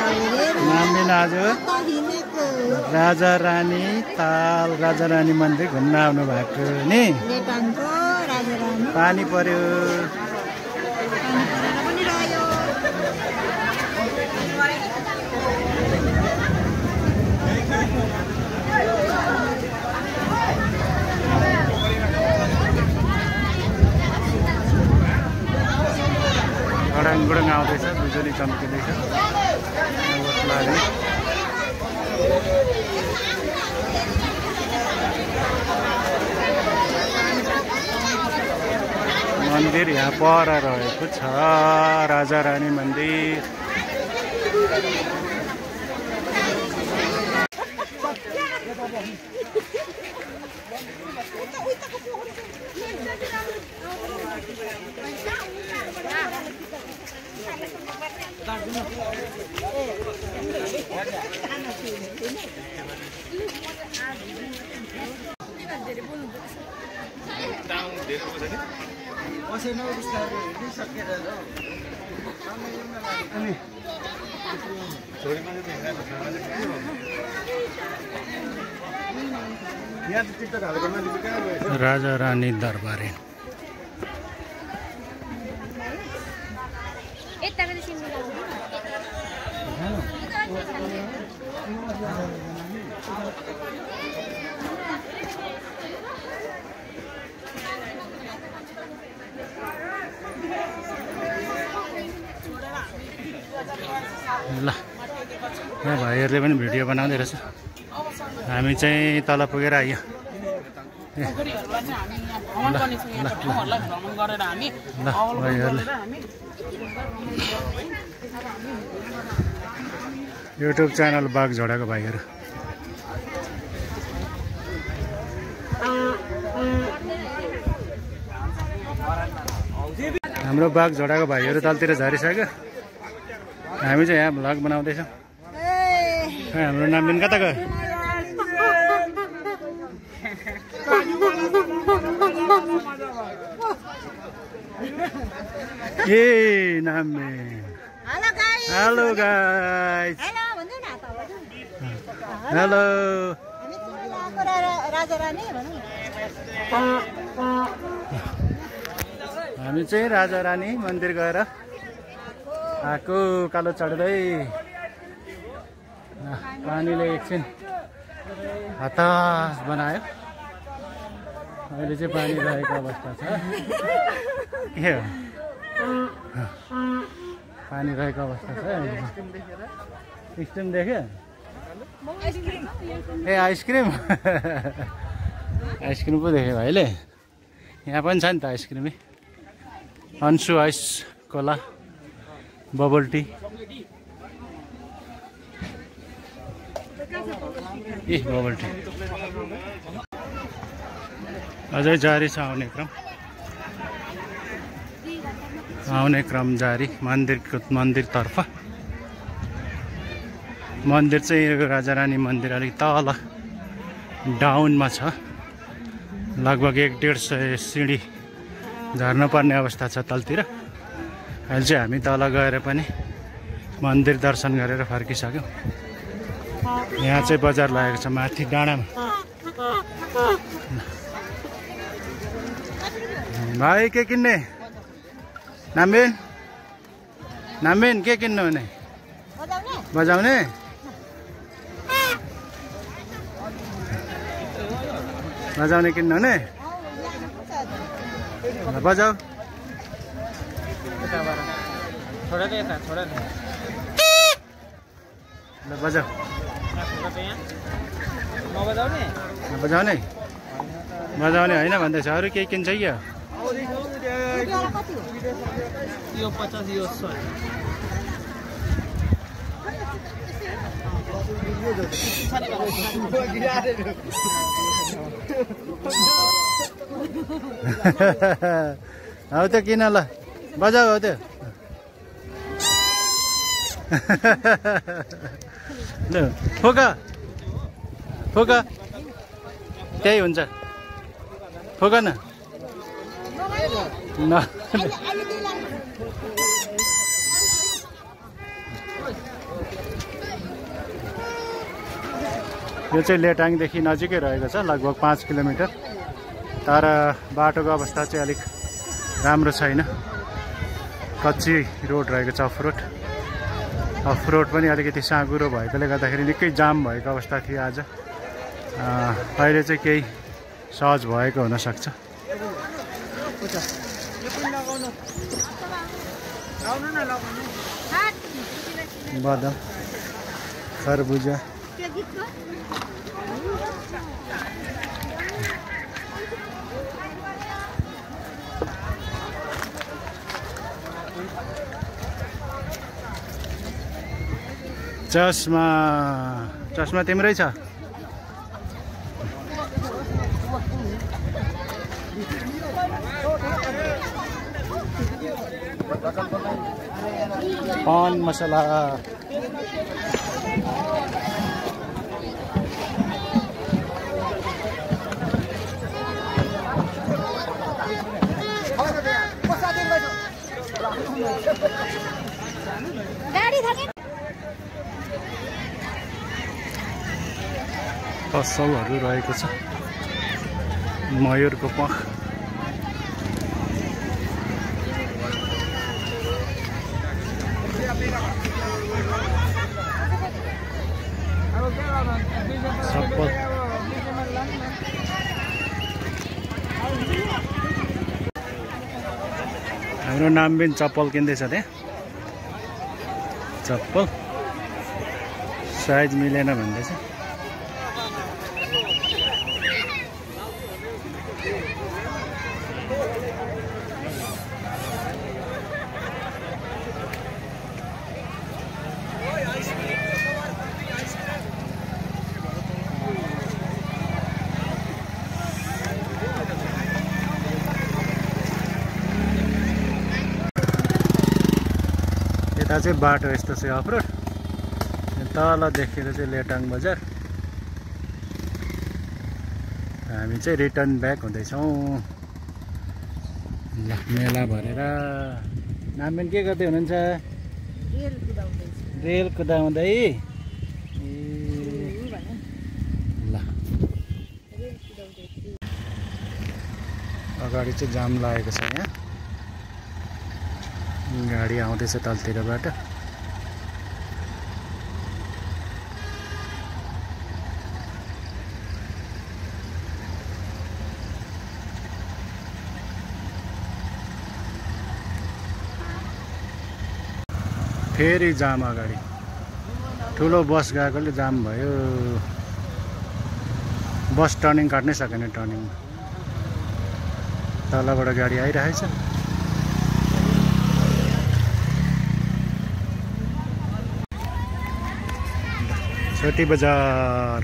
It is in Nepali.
नाम्बिन आज राजा रानी ताल राजा रानी मन्दिर घुम्न आउनु भएको नि पानी पर्यो गडङ आउँदैछ बिजुली चम्किँदैछ मन्दिर यहाँ पर रहेको छ राजा रानी मन्दिर राजा रानी दरबार ल यहाँ भाइहरूले पनि भिडियो बनाउँदै रहेछ हामी चाहिँ तल पुगेर आयो युट्युब च्यानल बागझोडाको भाइहरू हाम्रो बागझोडाको भाइहरू तलतिर झरिसक्यो हामी चाहिँ यहाँ भ्लग बनाउँदैछौँ हाम्रो नाम्बिन कता गयो ए नाम्बिन हेलो गाइस हेलो हामी चाहिँ राजा रानी मन्दिर गएर आएको कालो चढ्दै पानीले एकछिन हतास बनायो अहिले चाहिँ पानी रहेको अवस्था छ के हो पानी रहेको अवस्था छ स्टिम देख्यो ए आइसक्रिम आइसक्रिम पो देख्यो भाइले यहाँ पनि छ नि त आइसक्रिमै अन्सु आइस कोला बबल टी ए बबल टी अझै जारी छ आउने क्रम जारी मन्दिरतर्फ मन्दिर चाहिँ राजा रानी मन्दिर अलिक तल डाउनमा छ लगभग 150 सिँढी झर्नुपर्ने अवस्था छ तलतिर अहिले चाहिँ हामी तल गएर पनि मन्दिर दर्शन गरेर फर्किसक्यौँ यहाँ चाहिँ बजार लागेको छ माथि डाँडामा भाइ के किन्ने नाम्बिन के किन्नु हुने बजाउने किन्नु हुने बजाऊ बजाऊ बजाउने होइन भन्दैछ अरू केही किन्छ क्या यो 50 यो 100 हौ त्यो किन ल बजाऊ हो त्यो ल फोका त्यही हुन्छ फोका न यो चाहिँ लेटाङदेखि नजिकै रहेको छ, लगभग 5 किलोमिटर। तर बाटोको अवस्था चाहिँ अलिक राम्रो छैन, कच्ची रोड रहेको छ। अफ रोड पनि अलिकति साँघुरो भएकोले गर्दाखेरि निकै जाम भएको अवस्था थियो आज। अहिले चाहिँ केही सहज भएको हुनसक्छ। बदाम, खरबुजा, चस्मा तिम्रै छ? पान मसला, पसलहरू रहेको छ। मयूरको पख, चप्पल, हाम्रो नामबिन चप्पल किन्दैछ त्यहाँ। चप्पल साइज मिलेन भन्दैछ। यता चाहिँ बाटो यस्तो चाहिँ अफरोड, तल देखेर चाहिँ लेटाङ बजार। हामी चाहिँ रिटर्न ब्याक हुँदैछौँ। ल मेला भरेर। नामबिन के गर्दै हुनुहुन्छ? रेल कुदाउँदै। ल अगाडि चाहिँ जाम लागेको छ, यहाँ गाडी आउँदैछ तलतिरबाट। फेरि जाम अगाडि, ठुलो बस गएकोले जाम भयो। बस टर्निङ काट्नै सकेन, टर्निङमा तलबाट गाडी आइरहेछ। छोटी बजार।